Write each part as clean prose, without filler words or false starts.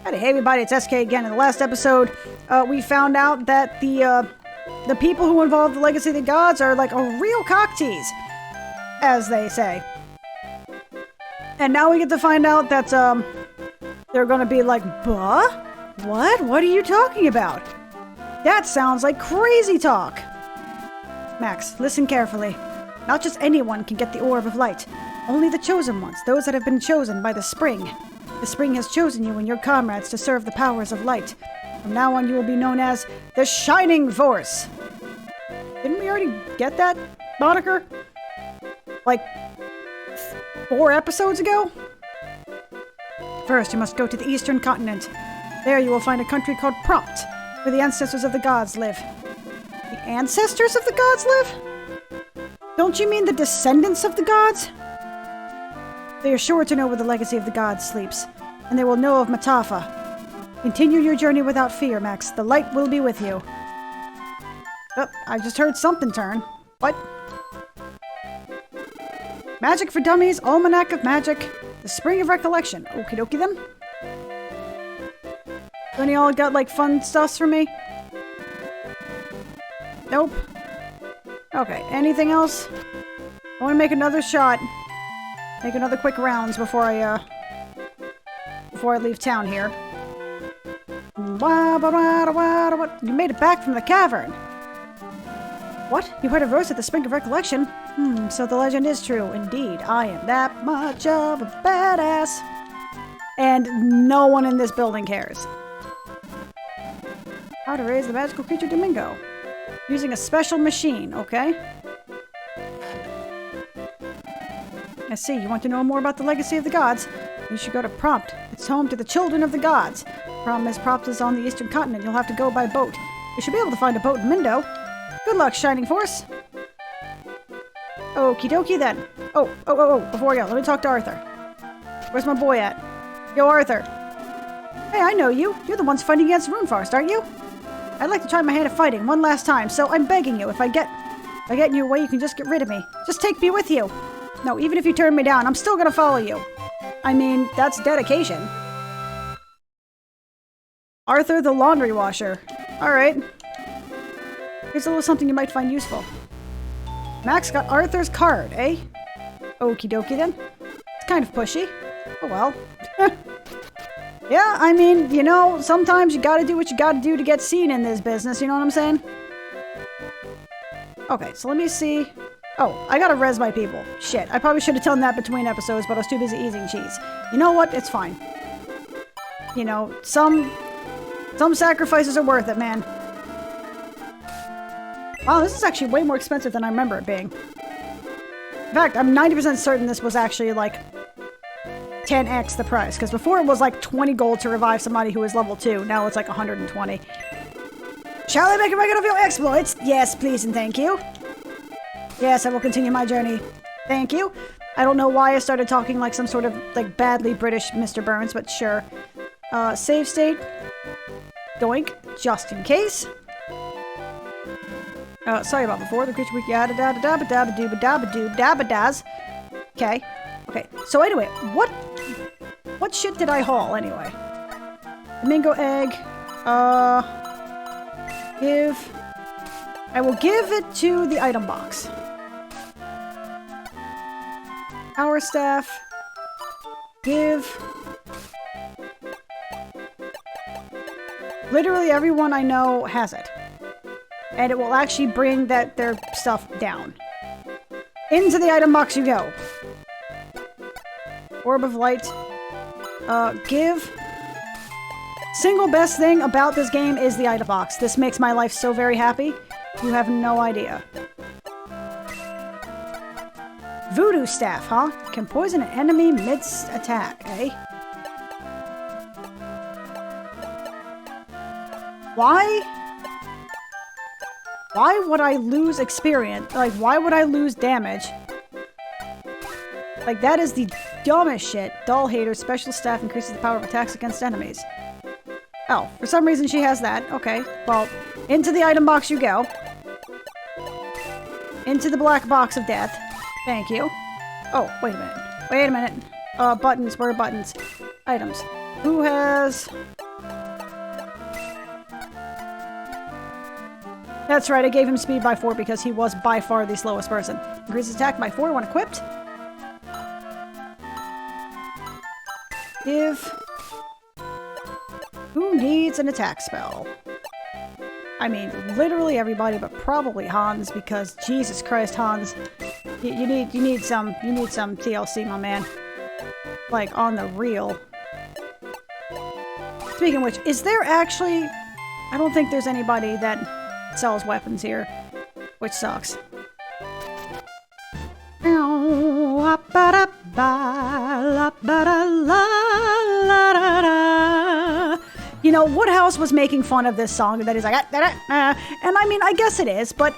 Hey everybody, it's SK again. In the last episode, we found out that the people who involved the Legacy of the Gods are like a real cock tease, as they say. And now we get to find out that they're gonna be like, "Buh? What? What are you talking about? That sounds like crazy talk." Max, listen carefully. Not just anyone can get the Orb of Light. Only the chosen ones, those that have been chosen by the Spring. The Spring has chosen you and your comrades to serve the powers of light. From now on, you will be known as the Shining Force. Didn't we already get that moniker? Like 4 episodes ago? First, you must go to the Eastern Continent. There you will find a country called Prompt, where the ancestors of the gods live. The ancestors of the gods live? Don't you mean the descendants of the gods? They are sure to know where the Legacy of the Gods sleeps, and they will know of Matafa. Continue your journey without fear, Max. The light will be with you. Oh, I just heard something turn. What? Magic for Dummies, Almanac of Magic, the Spring of Recollection. Okie dokie then. Any y'all got like fun stuffs for me? Nope. Okay, anything else? I want to make another shot. Make another quick rounds before I leave town here. You made it back from the cavern. What? You heard of Rose at the Spring of Recollection? So the legend is true. Indeed, I am that much of a badass. And no one in this building cares. How to raise the magical creature Domingo. Using a special machine, okay? I see, you want to know more about the Legacy of the Gods? You should go to Prompt. It's home to the Children of the Gods. Problem is, Prompt is on the Eastern Continent. You'll have to go by boat. You should be able to find a boat in Mindo. Good luck, Shining Force. Okie dokie then. Oh, before we go, let me talk to Arthur. Where's my boy at? Yo, Arthur. Hey, I know you. You're the ones fighting against Runeforest, aren't you? I'd like to try my hand at fighting one last time, so I'm begging you, if I get in your way, you can just get rid of me. Just take me with you. No, even if you turn me down, I'm still gonna follow you. I mean, that's dedication. Arthur the laundry washer. Alright. Here's a little something you might find useful. Max got Arthur's card, eh? Okie dokie then. It's kind of pushy. Oh well. Yeah, I mean, you know, sometimes you gotta do what you gotta do to get seen in this business, you know what I'm saying? Okay, so let me see. Oh, I gotta res my people. Shit, I probably should have done that between episodes, but I was too busy eating cheese. You know what? It's fine. You know, some sacrifices are worth it, man. Wow, this is actually way more expensive than I remember it being. In fact, I'm 90% certain this was actually like 10x the price, because before it was like 20 gold to revive somebody who was level 2. Now it's like 120. Shall I make a record of your exploits? Yes, please and thank you. Yes, I will continue my journey. Thank you. I don't know why I started talking like some sort of, like, badly British Mr. Burns, but sure. Save state. Doink. Just in case. Sorry about before. The creature weak yada da da da da doo da doo da daz. Okay. Okay. So anyway, what shit did I haul anyway? Domingo egg. I will give it to the item box. Power staff. Give. Literally everyone I know has it. And it will actually bring their stuff down. Into the item box you go. Orb of Light. Give. Single best thing about this game is the item box. This makes my life so very happy. You have no idea. Voodoo staff, huh? Can poison an enemy mid-attack, eh? Why would I lose experience? Like, why would I lose damage? Like, that is the dumbest shit. Doll Hater, special staff increases the power of attacks against enemies. Oh, for some reason she has that. Okay, well, into the item box you go. Into the black box of death. Thank you. Oh, wait a minute. Wait a minute. Buttons. Where are buttons? Items. Who has... That's right, I gave him speed by 4 because he was by far the slowest person. Increases attack by 4 when equipped. Who needs an attack spell? I mean, literally everybody, but probably Hans, because Jesus Christ, Hans, you need some TLC, my man. Like, on the real. Speaking of which, is there actually... I don't think there's anybody that sells weapons here, which sucks. You know, Woodhouse was making fun of this song that he's like, and I mean, I guess it is, but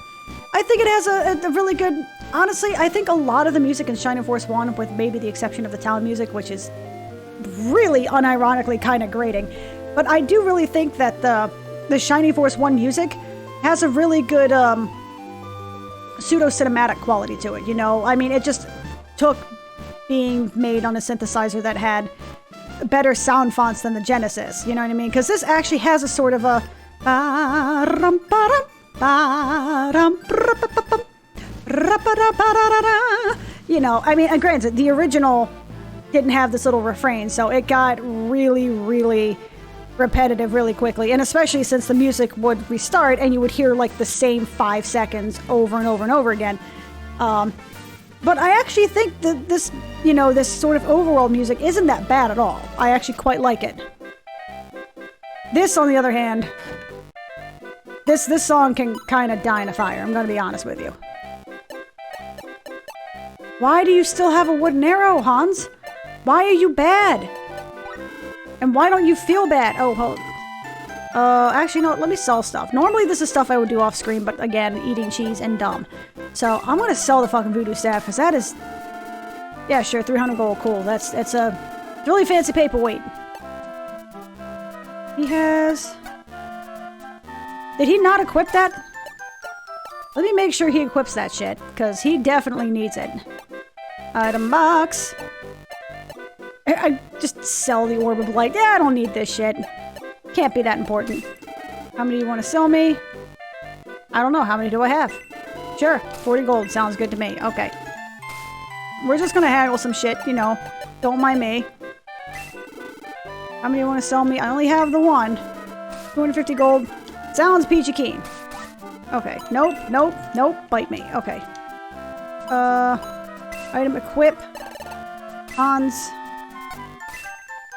I think it has a really good... Honestly, I think a lot of the music in Shining Force 1, with maybe the exception of the town music, which is really unironically kind of grating, but I do really think that the Shining Force 1 music has a really good pseudo-cinematic quality to it, you know? I mean, it just took being made on a synthesizer that had better sound fonts than the Genesis, you know what I mean? Because this actually has a sort of a... You know, I mean, and granted, the original didn't have this little refrain, so it got really, really repetitive really quickly, and especially since the music would restart and you would hear like the same 5 seconds over and over and over again. But I actually think that this, you know, this sort of overall music isn't that bad at all. I actually quite like it. This, on the other hand, this song can kind of die in a fire, I'm gonna be honest with you. Why do you still have a wooden arrow, Hans? Why are you bad? And why don't you feel bad? Oh, hold. Actually, no, let me sell stuff. Normally this is stuff I would do off screen, but again, eating cheese and dumb. So I'm gonna sell the fucking voodoo staff, because that is... Yeah, sure, 300 gold, cool. It's a really fancy paperweight. He has... Did he not equip that? Let me make sure he equips that shit, because he definitely needs it. Item box. I just sell the Orb of Light. Yeah, I don't need this shit. Can't be that important. How many do you want to sell me? I don't know. How many do I have? Sure. 40 gold. Sounds good to me. Okay. We're just gonna handle some shit, you know. Don't mind me. How many do you want to sell me? I only have the one. 250 gold. Sounds peachy keen. Okay. Nope. Nope. Nope. Bite me. Okay. Item equip. Hans.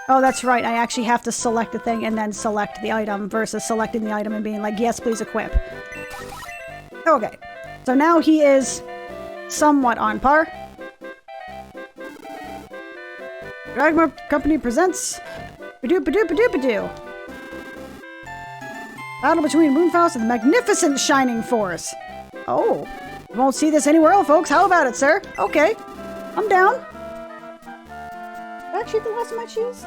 Oh, that's right. I actually have to select the thing and then select the item versus selecting the item and being like, yes, please equip. Okay. So now he is somewhat on par. Dragma Company presents Badoo. Battle between Moonfaust and the magnificent Shining Force. Oh. You won't see this anywhere else, folks. How about it, sir? Okay. I'm down. Actually, the rest of my shoes?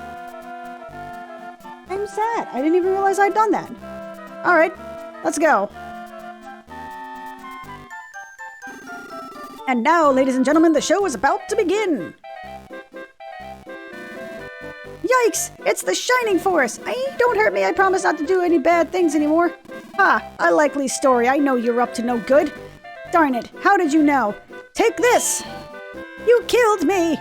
I'm sad. I didn't even realize I'd done that. Alright, let's go. And now, ladies and gentlemen, the show is about to begin. Yikes! It's the Shining Force! Don't hurt me, I promise not to do any bad things anymore. Ha! A likely story, I know you're up to no good. Darn it, how did you know? Take this! You killed me!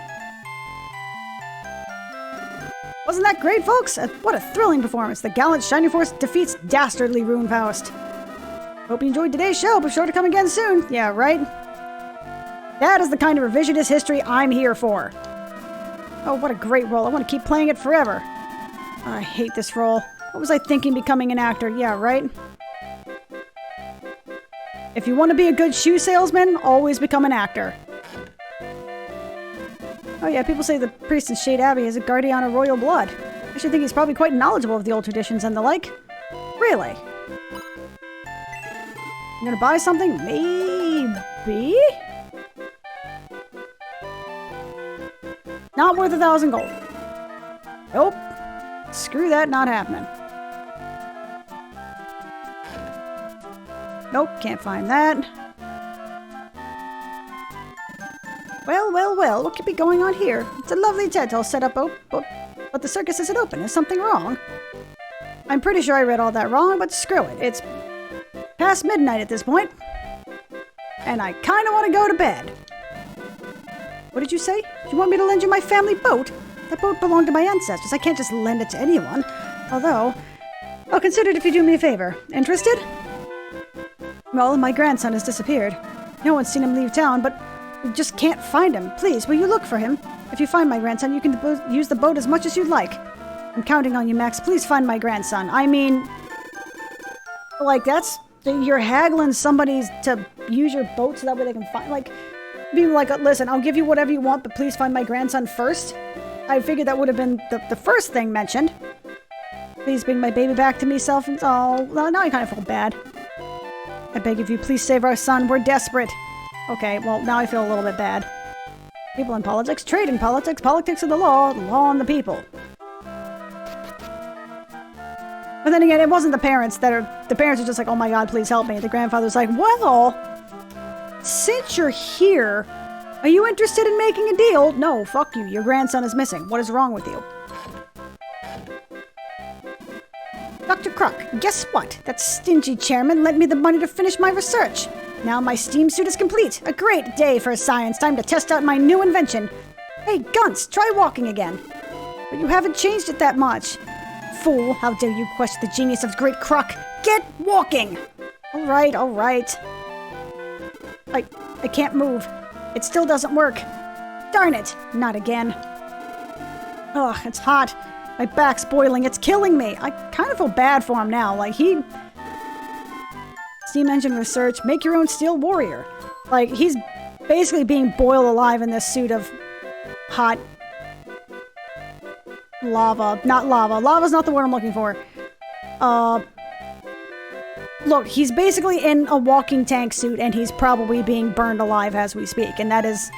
Wasn't that great, folks? What a thrilling performance. The gallant Shining Force defeats dastardly Runefaust. Hope you enjoyed today's show. Be sure to come again soon. Yeah, right? That is the kind of revisionist history I'm here for. Oh, what a great role. I want to keep playing it forever. I hate this role. What was I thinking becoming an actor? Yeah, right? If you want to be a good shoe salesman, always become an actor. Oh yeah, people say the priest in Shade Abbey is a guardian of royal blood. I should think he's probably quite knowledgeable of the old traditions and the like. Really? You gonna buy something? Maybe? Not worth 1,000 gold. Nope. Screw that, not happening. Nope, can't find that. Well, what could be going on here? It's a lovely tent all set up. Oh, But the circus isn't open. Is something wrong? I'm pretty sure I read all that wrong, but screw it. It's past midnight at this point. And I kind of want to go to bed. What did you say? You want me to lend you my family boat? That boat belonged to my ancestors. I can't just lend it to anyone. Although, I'll consider it if you do me a favor. Interested? Well, my grandson has disappeared. No one's seen him leave town, but we just can't find him. Please, will you look for him? If you find my grandson, you can use the boat as much as you'd like. I'm counting on you, Max. Please find my grandson. I mean, like, you're haggling somebody to use your boat so that way they can find, like, being like, listen, I'll give you whatever you want, but please find my grandson first. I figured that would have been the first thing mentioned. Please bring my baby back to me, oh, well, now I kind of feel bad. I beg of you, please save our son. We're desperate. Okay, well, now I feel a little bit bad. People in politics, trade in politics, politics of the law and the people. But then again, it wasn't the parents the parents are just like, oh my god, please help me. The grandfather's like, well, since you're here, are you interested in making a deal? No, fuck you. Your grandson is missing. What is wrong with you? Dr. Croc, guess what? That stingy chairman lent me the money to finish my research. Now my steam suit is complete. A great day for science. Time to test out my new invention. Hey, Gunce, try walking again. But you haven't changed it that much. Fool, how dare you question the genius of Great Croc? Get walking! Alright. I can't move. It still doesn't work. Darn it! Not again. Ugh, it's hot. My back's boiling. It's killing me. I kind of feel bad for him now. Like, Steam engine research, make your own steel warrior. Like, he's basically being boiled alive in this suit of hot lava. Not lava. Lava's not the word I'm looking for. Look, he's basically in a walking tank suit, and he's probably being burned alive as we speak, and that is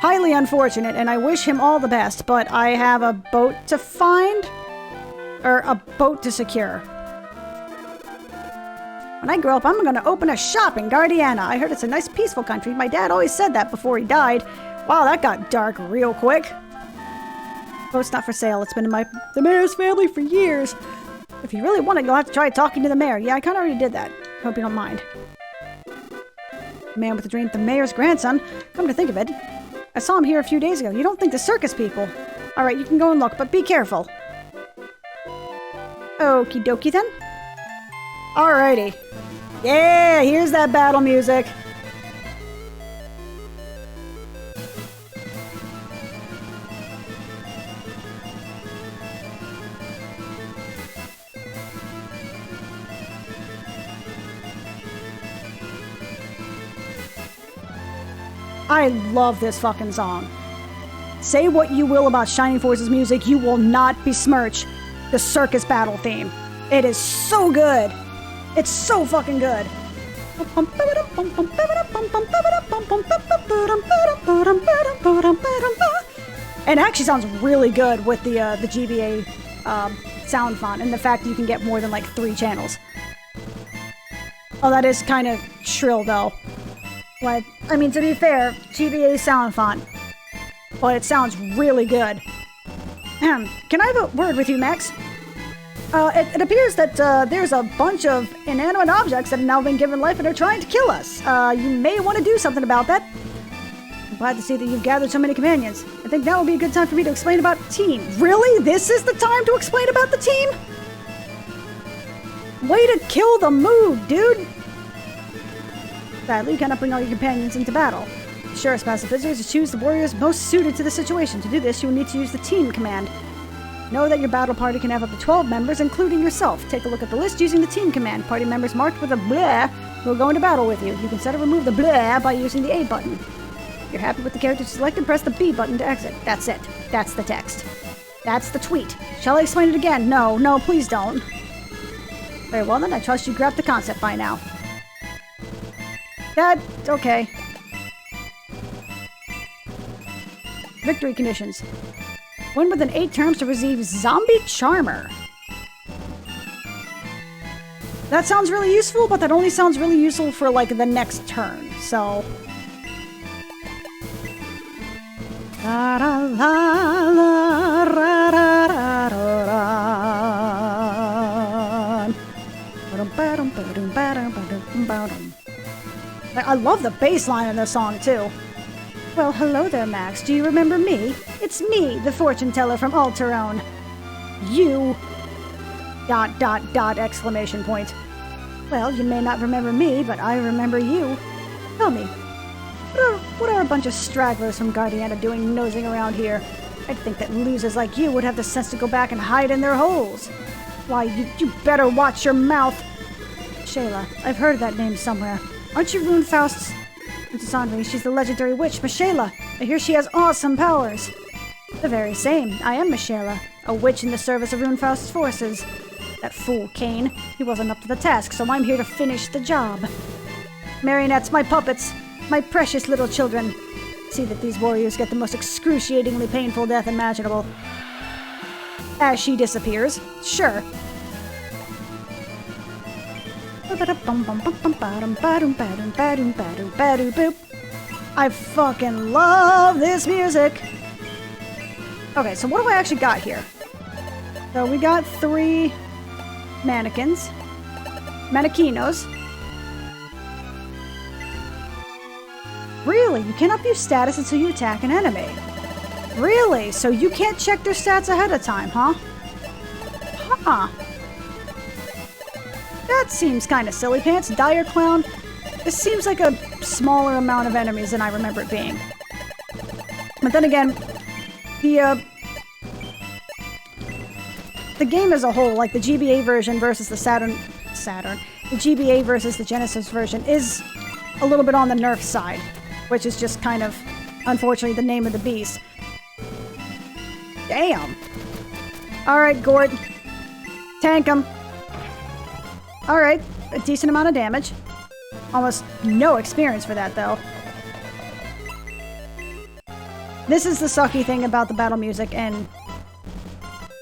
highly unfortunate, and I wish him all the best, but I have a boat to find, or a boat to secure. When I grow up, I'm gonna open a shop in Guardiana. I heard it's a nice, peaceful country. My dad always said that before he died. Wow, that got dark real quick. Boat's not for sale. It's been in the mayor's family for years. If you really want it, you'll have to try talking to the mayor. Yeah, I kind of already did that. Hope you don't mind. Man with a dream, the mayor's grandson. Come to think of it, I saw him here a few days ago. You don't think the circus people? Alright, you can go and look, but be careful. Okie dokie then. Alrighty. Yeah, here's that battle music. I love this fucking song. Say what you will about Shining Force's music, you will not besmirch the circus battle theme. It is so good. It's so fucking good. And it actually sounds really good with the GBA sound font and the fact that you can get more than like 3 channels. Oh, that is kind of shrill though. Like, I mean, to be fair, GBA sound font, but it sounds really good. Can I have a word with you, Max? It appears that there's a bunch of inanimate objects that have now been given life and are trying to kill us. You may want to do something about that. I'm glad to see that you've gathered so many companions. I think now would be a good time for me to explain about the team. Really? This is the time to explain about the team? Way to kill the mood, dude! Sadly, you cannot bring all your companions into battle. The sheriff's passive visitors to choose the warriors most suited to the situation. To do this, you will need to use the team command. Know that your battle party can have up to 12 members, including yourself. Take a look at the list using the team command. Party members marked with a blah will go into battle with you. You can set or remove the blah by using the A button. If you're happy with the character selected, press the B button to exit. That's it. That's the text. That's the tweet. Shall I explain it again? No, please don't. Very well then, I trust you grabbed the concept by now. Okay. Victory conditions. Win within 8 turns to receive Zombie Charmer. That sounds really useful, but that only sounds really useful for, like, the next turn, so... La, la, la, la, ra, ra, ra. I love the bass line in this song, too. Well, hello there, Max. Do you remember me? It's me, the fortune teller from Alterone. You... ... exclamation point. Well, you may not remember me, but I remember you. Tell me, what are a bunch of stragglers from Guardiana doing nosing around here? I'd think that losers like you would have the sense to go back and hide in their holes. Why, you better watch your mouth. Shayla, I've heard that name somewhere. Aren't you Rune Faust's... Princess Andre, she's the legendary witch, Michaela. I hear she has awesome powers. The very same. I am Michaela, a witch in the service of Rune Faust's forces. That fool, Kane. He wasn't up to the task, so I'm here to finish the job. Marionettes, my puppets, my precious little children. See that these warriors get the most excruciatingly painful death imaginable. As she disappears. Sure. I fucking love this music. Okay, so what do I actually got here? So we got 3 mannequins. Mannequinos. Really? You can't up your status until you attack an enemy. Really? So you can't check their stats ahead of time, huh? Huh. That seems kind of silly pants. Dire Clown. This seems like a smaller amount of enemies than I remember it being. But then again, the game as a whole, like the GBA version versus the Saturn, the GBA versus the Genesis version is a little bit on the nerf side, which is just kind of, unfortunately, the name of the beast. Damn. Alright, Gort. Tank him. Alright, a decent amount of damage. Almost no experience for that, though. This is the sucky thing about the battle music, and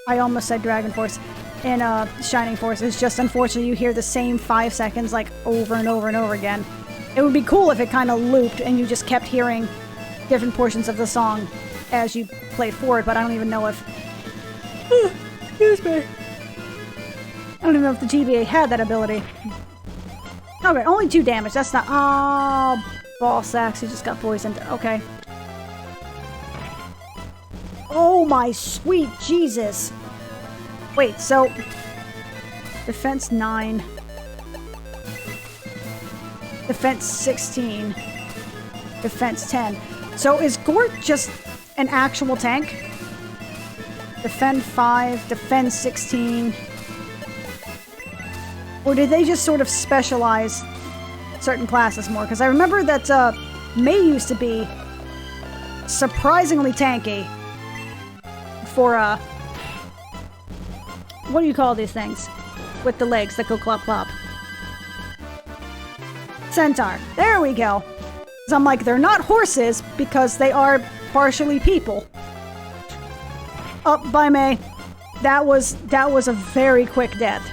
I almost said Dragon Force, and Shining Force. It's just, unfortunately, you hear the same 5 seconds, like, over and over and over again. It would be cool if it kind of looped, and you just kept hearing different portions of the song as you played forward, but I don't even know if... Excuse me. I don't even know if the GBA had that ability. Okay, only 2 damage. That's not... Oh, ball sacks. He just got poisoned. Okay. Oh my sweet Jesus. Wait, so... Defense 9. Defense 16. Defense 10. So is Gort just an actual tank? Defend 5, defend 16. Or did they just sort of specialize certain classes more? Because I remember that May used to be surprisingly tanky for, what do you call these things? With the legs that go clop clop. Centaur. There we go. So I'm like, they're not horses because they are partially people. Up by May. That was a very quick death.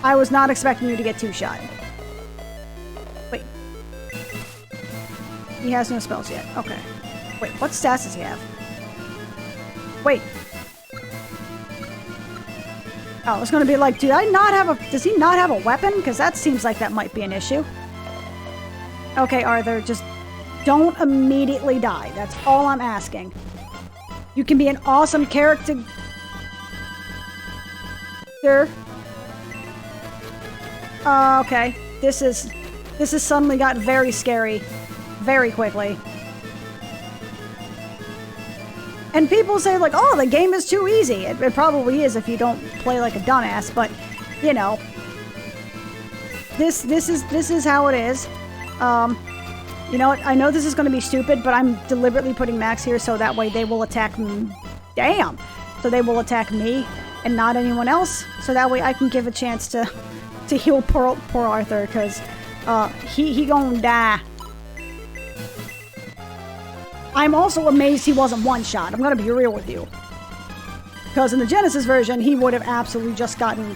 I was not expecting you to get 2-shot. Wait. He has no spells yet. Okay. Wait, what stats does he have? Wait. Oh, I was gonna be like, does he not have a weapon? Because that seems like that might be an issue. Okay, Arthur, just don't immediately die. That's all I'm asking. You can be an awesome character. Okay. This has suddenly got very scary very quickly. And people say, like, oh, the game is too easy. It probably is if you don't play like a dumbass, but, you know. This is how it is. You know what? I know this is going to be stupid, but I'm deliberately putting Max here so that way they will attack me. Damn! So they will attack me and not anyone else. So that way I can give a chance to heal poor Arthur, because he gonna die. I'm also amazed he wasn't one-shot. I'm gonna be real with you. Because in the Genesis version, he would have absolutely just gotten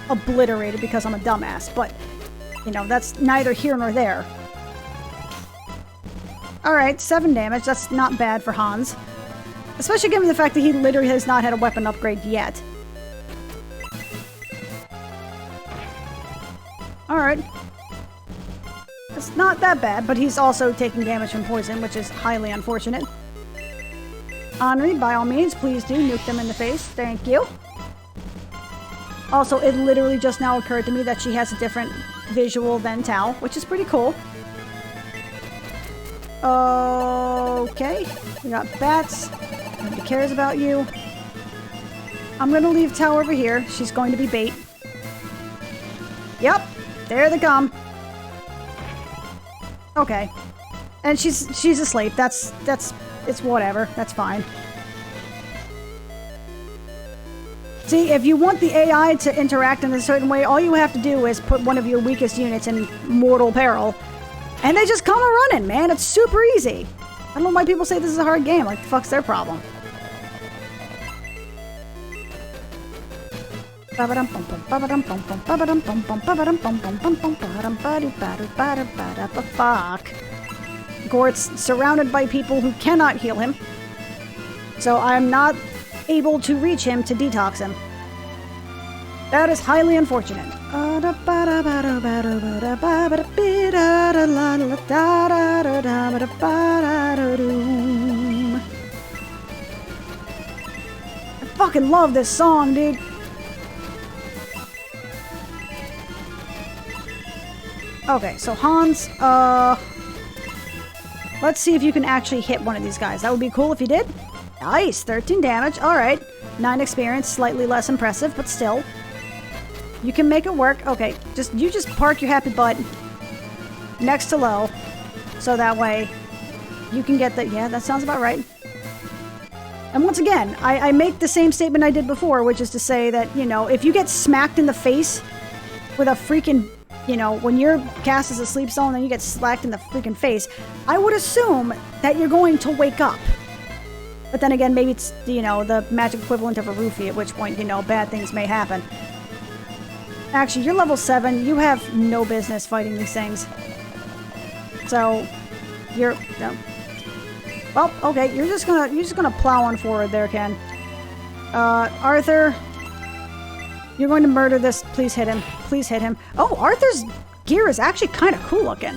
obliterated because I'm a dumbass. But, you know, that's neither here nor there. Alright, 7 damage. That's not bad for Hans. Especially given the fact that he literally has not had a weapon upgrade yet. Alright. It's not that bad, but he's also taking damage from poison, which is highly unfortunate. Henri, by all means, please do nuke them in the face. Thank you. Also, it literally just now occurred to me that she has a different visual than Tao, which is pretty cool. Okay. We got bats. Nobody cares about you. I'm gonna leave Tao over here. She's going to be bait. Yep. There they come. Okay. And she's asleep. It's whatever. That's fine. See, if you want the AI to interact in a certain way, all you have to do is put one of your weakest units in mortal peril, and they just come a-running, man. It's super easy. I don't know why people say this is a hard game. Like, the fuck's their problem? Fuck. Gort's surrounded by people who cannot heal him, so I'm not able to reach him to detox him. That is highly unfortunate. I fucking love this song, dude. Okay, so Hans, let's see if you can actually hit one of these guys. That would be cool if you did. Nice, 13 damage. Alright. 9 experience, slightly less impressive, but still. You can make it work. Okay, you just park your happy butt next to low. So that way you can get the... Yeah, that sounds about right. And once again, I make the same statement I did before, which is to say that, you know, if you get smacked in the face with a freaking... You know, when your cast is a sleep spell and then you get slacked in the freaking face, I would assume that you're going to wake up. But then again, maybe it's, you know, the magic equivalent of a roofie, at which point, you know, bad things may happen. Actually, you're level 7. You have no business fighting these things. So, you're... No. Well, okay, you're just gonna plow on forward there, Ken. Arthur... You're going to murder this. Please hit him. Please hit him. Oh, Arthur's gear is actually kind of cool looking.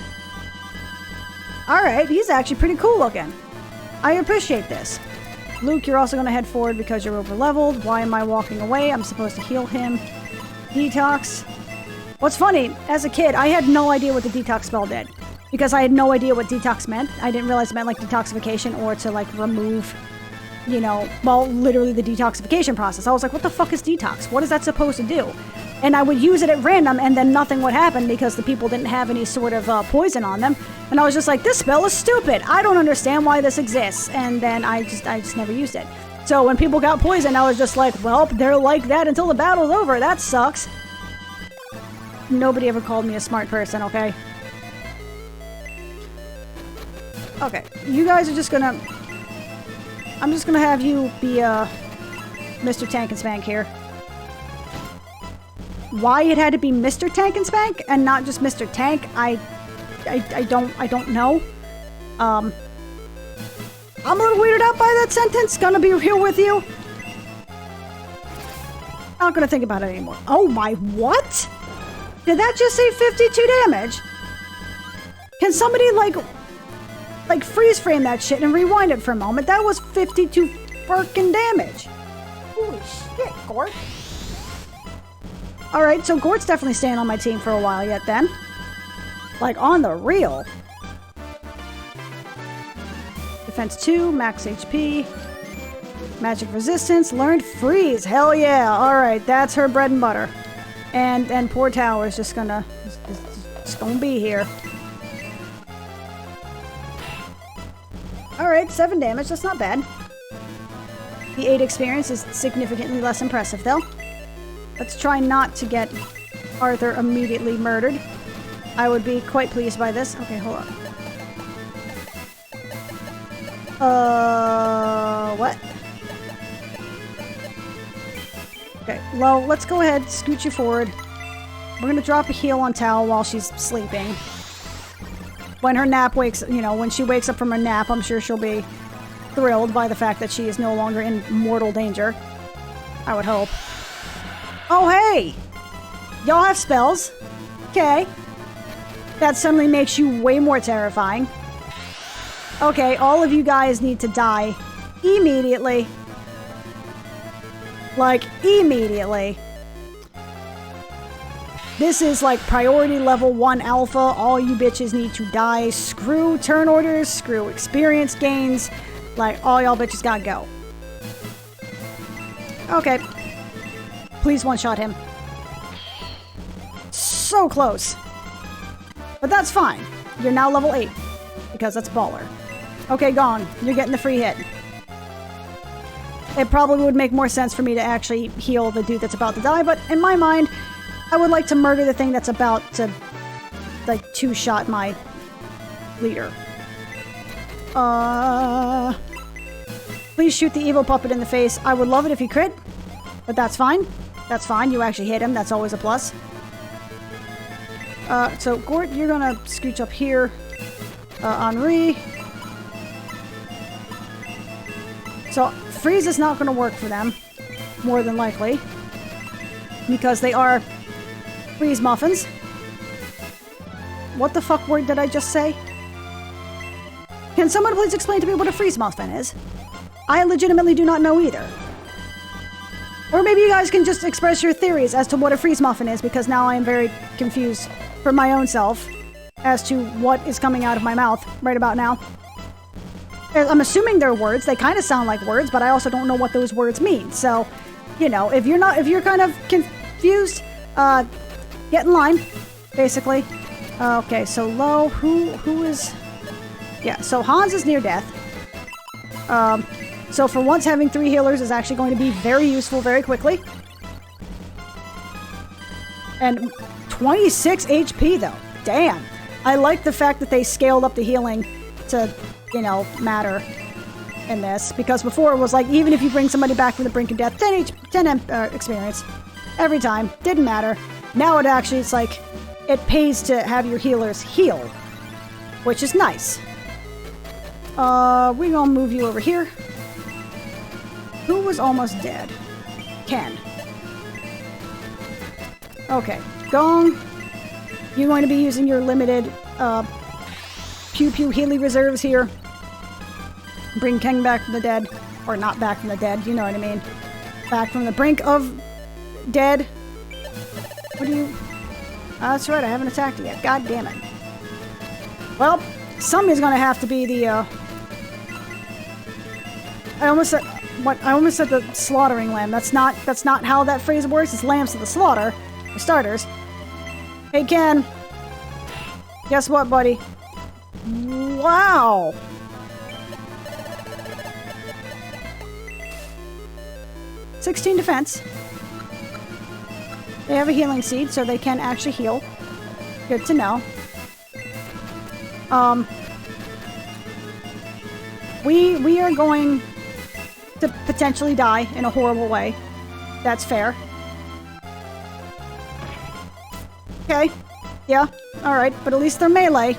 Alright, he's actually pretty cool looking. I appreciate this. Luke, you're also going to head forward because you're over leveled. Why am I walking away? I'm supposed to heal him. Detox. What's funny, as a kid, I had no idea what the detox spell did. Because I had no idea what detox meant. I didn't realize it meant like detoxification or to like remove... You know, well, literally the detoxification process. I was like, what the fuck is detox? What is that supposed to do? And I would use it at random, and then nothing would happen because the people didn't have any sort of poison on them. And I was just like, this spell is stupid. I don't understand why this exists. And then I just never used it. So when people got poisoned, I was just like, well, they're like that until the battle's over. That sucks. Nobody ever called me a smart person, okay? Okay, you guys are just gonna... I'm just gonna have you be, Mr. Tank and Spank here. Why it had to be Mr. Tank and Spank and not just Mr. Tank, I don't know. I'm a little weirded out by that sentence, gonna be real with you. Not gonna think about it anymore. Oh my, what? Did that just say 52 damage? Can somebody, like freeze frame that shit and rewind it for a moment? That was 52 freaking damage. Holy shit, Gort. Alright, so Gort's definitely staying on my team for a while yet then. Like, on the real. Defense 2, max HP. Magic resistance, learned freeze. Hell yeah. Alright, that's her bread and butter. And poor Tower is just gonna be here. Alright, 7 damage, that's not bad. The 8 experience is significantly less impressive, though. Let's try not to get Arthur immediately murdered. I would be quite pleased by this. Okay, hold on. What? Okay, well, let's go ahead, scoot you forward. We're gonna drop a heal on Tao while she's sleeping. When her nap wakes, you know, when she wakes up from her nap, I'm sure she'll be thrilled by the fact that she is no longer in mortal danger. I would hope. Oh, hey! Y'all have spells. Okay. That suddenly makes you way more terrifying. Okay, all of you guys need to die immediately. Like, immediately. This is like priority level 1 alpha. All you bitches need to die. Screw turn orders, screw experience gains. Like, all y'all bitches gotta go. Okay. Please one-shot him. So close. But that's fine. You're now level 8. Because that's baller. Okay, gone. You're getting the free hit. It probably would make more sense for me to actually heal the dude that's about to die, but in my mind, I would like to murder the thing that's about to, like, two-shot my leader. Please shoot the evil puppet in the face. I would love it if you crit, but that's fine. That's fine. You actually hit him. That's always a plus. So, Gort, you're gonna scooch up here. Henri. So, freeze is not gonna work for them. More than likely. Because they are freeze muffins. What the fuck word did I just say? Can someone please explain to me what a freeze muffin is? I legitimately do not know either. Or maybe you guys can just express your theories as to what a freeze muffin is, because now I am very confused for my own self as to what is coming out of my mouth right about now. I'm assuming they're words. They kind of sound like words, but I also don't know what those words mean. So, you know, if you're kind of confused, get in line, basically. Okay, so low, who is... Yeah, so Hans is near death. So for once, having 3 healers is actually going to be very useful very quickly. And 26 HP, though. Damn. I like the fact that they scaled up the healing to, you know, matter in this. Because before it was like, even if you bring somebody back from the brink of death, 10 experience. Every time. Didn't matter. Now it actually, it's like, it pays to have your healers heal. Which is nice. We're gonna move you over here. Who was almost dead? Ken. Okay. Gong. You're going to be using your limited, pew-pew healy reserves here. Bring Ken back from the dead. Or not back from the dead, you know what I mean. Back from the brink of dead. What do you... that's right, I haven't attacked it yet. God damn it. Well, somebody's gonna have to be the, I almost said the slaughtering lamb. That's not how that phrase works. It's lambs to the slaughter, for starters. Hey, Ken. Guess what, buddy? Wow. $16 defense. They have a healing seed, so they can actually heal. Good to know. We are going to potentially die in a horrible way. That's fair. Okay. Yeah. Alright, but at least they're melee.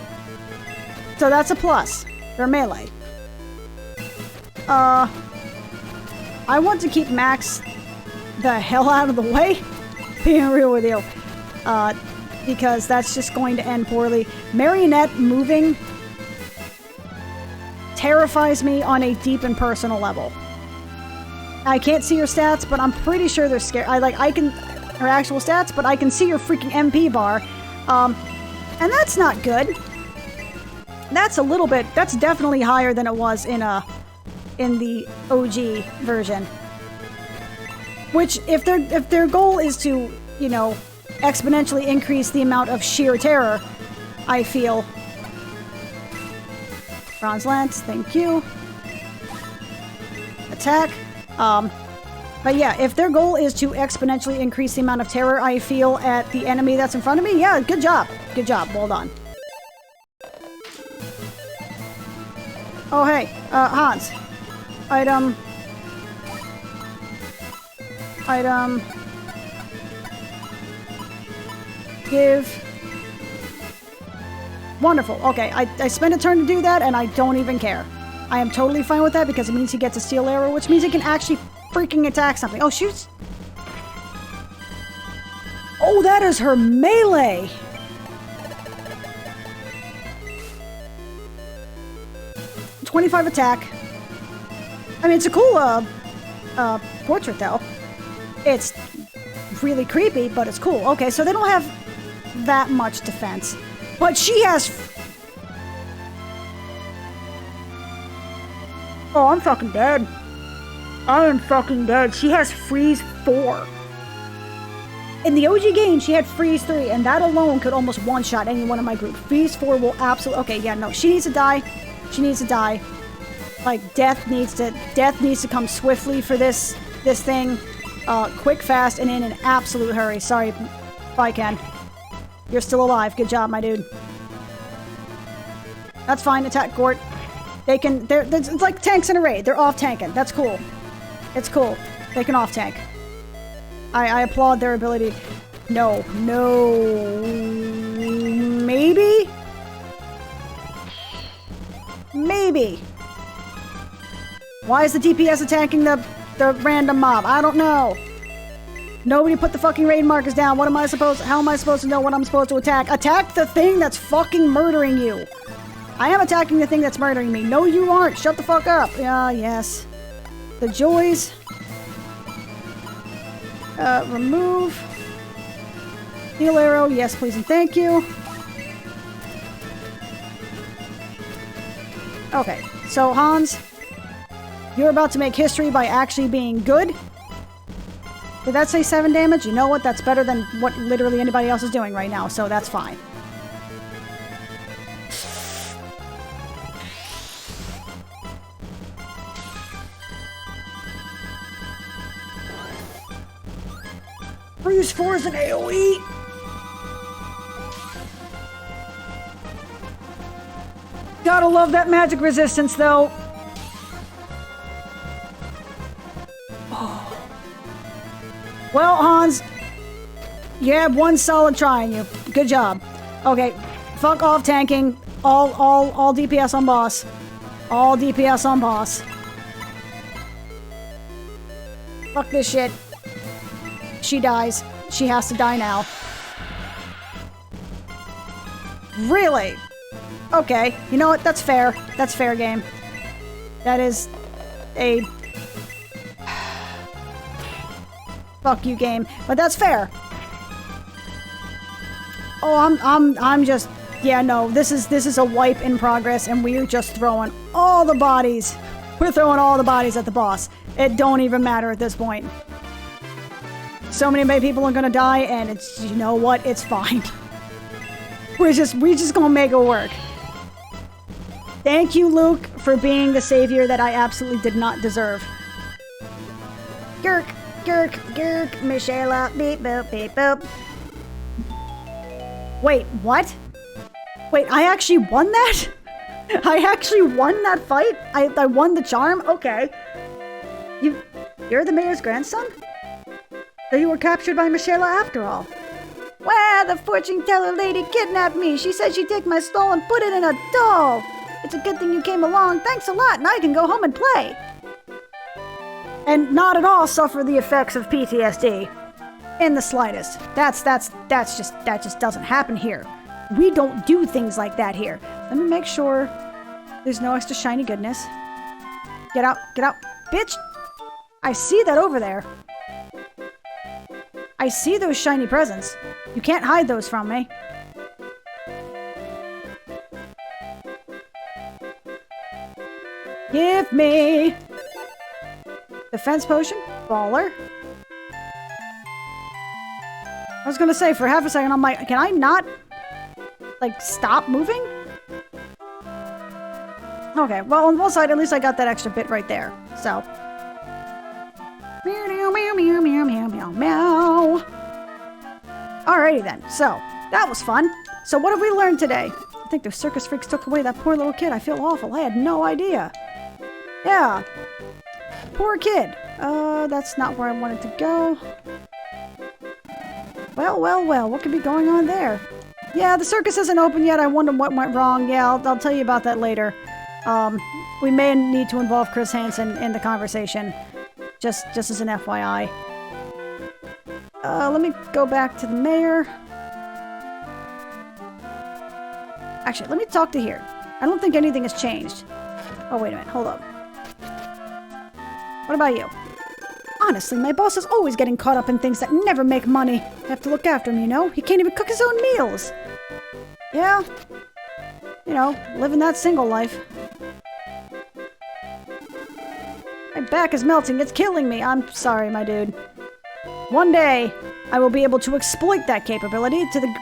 So that's a plus. They're melee. I want to keep Max the hell out of the way. Being real with you. Because that's just going to end poorly. Marionette moving terrifies me on a deep and personal level. I can't see her stats, but I'm pretty sure they're scary. I can her actual stats, but I can see her freaking MP bar. And that's not good. That's a little bit, that's definitely higher than it was in the OG version. Which, if their goal is to, you know, exponentially increase the amount of sheer terror, I feel. Bronze Lance, thank you. Attack. But yeah, if their goal is to exponentially increase the amount of terror I feel at the enemy that's in front of me, yeah, good job. Good job. Well done. Oh, hey. Hans. Item. Give. Wonderful. Okay, I spent a turn to do that, and I don't even care. I am totally fine with that, because it means he gets a steel arrow, which means he can actually freaking attack something. Oh, shoot! Oh, that is her melee! 25 attack. I mean, it's a cool, portrait, though. It's really creepy, but it's cool. Okay, so they don't have that much defense. But she has... Oh, I'm fucking dead. I am fucking dead. She has Freeze 4. In the OG game, she had Freeze 3, and that alone could almost one-shot anyone in my group. Freeze 4 will absolutely... Okay, yeah, no, she needs to die. She needs to die. Like, death needs to come swiftly for this thing. Quick, fast, and in an absolute hurry. Sorry, bye, Ken. You're still alive. Good job, my dude. That's fine. Attack Gort. They can... it's like tanks in a raid. They're off-tanking. That's cool. It's cool. They can off-tank. I applaud their ability. No. Maybe? Maybe. Why is the DPS attacking the random mob? I don't know. Nobody put the fucking raid markers down. How am I supposed to know what I'm supposed to attack? Attack the thing that's fucking murdering you. I am attacking the thing that's murdering me. No, you aren't. Shut the fuck up. Yes. The joys. Remove. Heal arrow. Yes, please and thank you. Okay. So, Hans, you're about to make history by actually being good. Did that say 7 damage? You know what? That's better than what literally anybody else is doing right now, so that's fine. Freeze 4 is an AoE! Gotta love that magic resistance, though. Oh. Well, Hans, you have one solid try in you. Good job. Okay, fuck off tanking. All DPS on boss. All DPS on boss. Fuck this shit. She dies. She has to die now. Really? Okay. You know what? That's fair. That's fair game. That is a... Fuck you game. But that's fair. Oh, I'm just... Yeah, no. This is a wipe in progress, and we're just throwing all the bodies. We're throwing all the bodies at the boss. It don't even matter at this point. So many people are gonna die, and it's, you know what? It's fine. We're just gonna make it work. Thank you, Luke, for being the savior that I absolutely did not deserve. Gurk, Michelle, beep boop, beep boop. Wait, what? Wait, I actually won that? I actually won that fight? I won the charm? Okay. You're the mayor's grandson? So you were captured by Michelle after all. Well, the fortune teller lady kidnapped me. She said she'd take my stole and put it in a doll. It's a good thing you came along. Thanks a lot. Now I can go home and play. And not at all suffer the effects of PTSD. In the slightest. That just doesn't happen here. We don't do things like that here. Let me make sure there's no extra shiny goodness. Get out, bitch! I see that over there. I see those shiny presents. You can't hide those from me. Give me defense potion, baller. I was gonna say, for half a second, I'm like, can I not, like, stop moving? Okay, well, on one side, at least I got that extra bit right there. So. Meow, meow, meow, meow, meow, meow, meow, meow. Alrighty then. So, that was fun. So, what have we learned today? I think the circus freaks took away that poor little kid. I feel awful. I had no idea. Yeah. Poor kid. That's not where I wanted to go. Well. What could be going on there? Yeah, the circus isn't open yet. I wonder what went wrong. Yeah, I'll tell you about that later. We may need to involve Chris Hansen in the conversation. Just as an FYI. Let me go back to the mayor. Actually, let me talk to here. I don't think anything has changed. Oh, wait a minute. Hold up. What about you? Honestly, my boss is always getting caught up in things that never make money. I have to look after him, you know? He can't even cook his own meals. Yeah. You know, living that single life. My back is melting. It's killing me. I'm sorry, my dude. One day, I will be able to exploit that capability to the,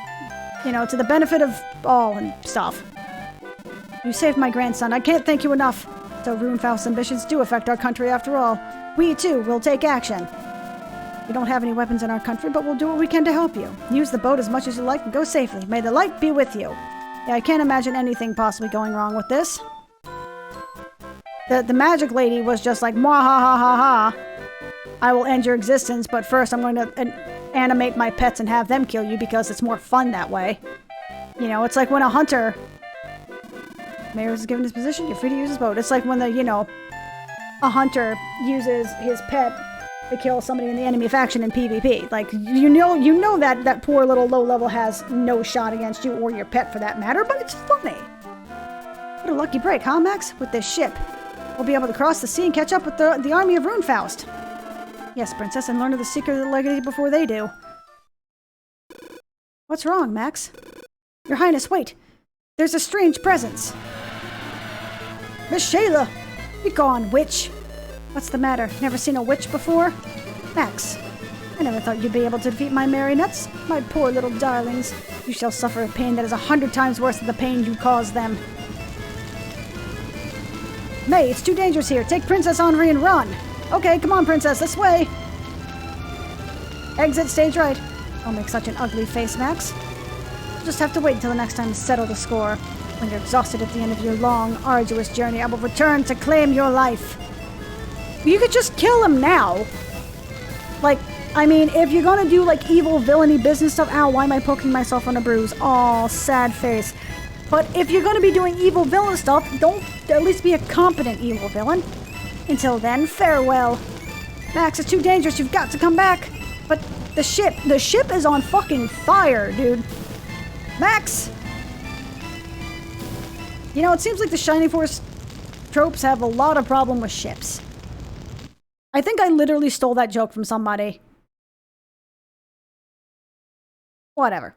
you know, to the benefit of all and stuff. You saved my grandson. I can't thank you enough. So Runefaust's ambitions do affect our country after all. We, too, will take action. We don't have any weapons in our country, but we'll do what we can to help you. Use the boat as much as you like and go safely. May the light be with you. Yeah, I can't imagine anything possibly going wrong with this. The magic lady was just like, mwah ha ha ha ha. I will end your existence, but first I'm going to animate my pets and have them kill you because it's more fun that way. You know, it's like when a hunter... Mayor is given his position, you're free to use his boat. It's like when a hunter uses his pet to kill somebody in the enemy faction in PvP. Like, you know that poor little low level has no shot against you or your pet for that matter, but it's funny. What a lucky break, huh, Max? With this ship. We'll be able to cross the sea and catch up with the army of Runefaust. Yes, Princess, and learn of the secret of the legacy before they do. What's wrong, Max? Your Highness, wait. There's a strange presence. Miss Shayla! Be gone, witch! What's the matter? Never seen a witch before? Max, I never thought you'd be able to defeat my marionettes. My poor little darlings. You shall suffer a pain that is 100 times worse than the pain you caused them. May, it's too dangerous here. Take Princess Henri and run. Okay, come on, Princess, this way. Exit stage right. Don't make such an ugly face, Max. You'll just have to wait until the next time to settle the score. When you're exhausted at the end of your long, arduous journey, I will return to claim your life. You could just kill him now. Like, I mean, if you're gonna do, like, evil, villainy business stuff... Ow, why am I poking myself on a bruise? Aw, sad face. But if you're gonna be doing evil villain stuff, don't at least be a competent evil villain. Until then, farewell. Max, it's too dangerous. You've got to come back. But the ship is on fucking fire, dude. Max! You know, it seems like the Shining Force tropes have a lot of problem with ships. I think I literally stole that joke from somebody. Whatever.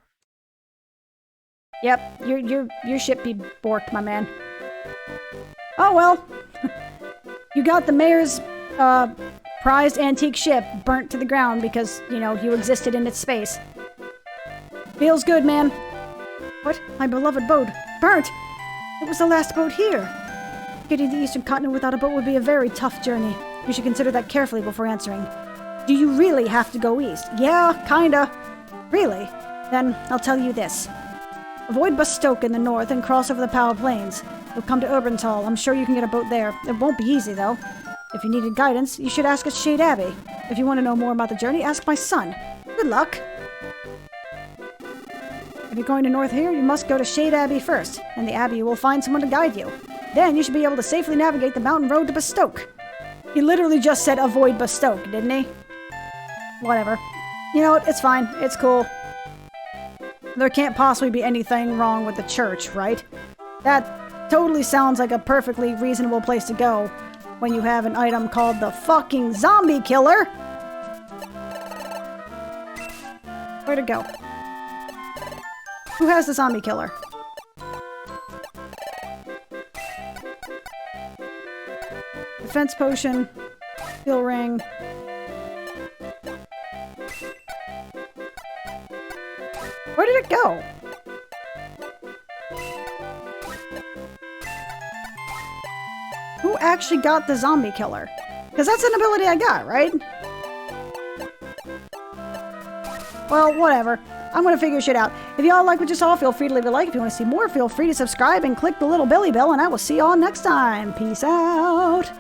Yep, your ship be borked, my man. Oh well. You got the mayor's prized antique ship burnt to the ground because, you know, you existed in its space. Feels good, man. What? My beloved boat. Burnt! It was the last boat here. Getting to the eastern continent without a boat would be a very tough journey. You should consider that carefully before answering. Do you really have to go east? Yeah, kinda. Really? Then I'll tell you this. Avoid Bastoke in the north and cross over the Power Plains. You'll come to Urbantal. I'm sure you can get a boat there. It won't be easy, though. If you needed guidance, you should ask at Shade Abbey. If you want to know more about the journey, ask my son. Good luck. If you're going to north here, you must go to Shade Abbey first, and the Abbey will find someone to guide you. Then you should be able to safely navigate the mountain road to Bastoke. He literally just said avoid Bastoke, didn't he? Whatever. You know what? It's fine. It's cool. There can't possibly be anything wrong with the church, right? That totally sounds like a perfectly reasonable place to go when you have an item called the fucking zombie killer. Where'd it go? Who has the zombie killer? Defense potion. Steel ring. Where did it go? Who actually got the zombie killer? Because that's an ability I got, right? Well, whatever. I'm gonna figure shit out. If y'all like what you saw, feel free to leave a like. If you want to see more, feel free to subscribe and click the little belly bell, and I will see y'all next time. Peace out.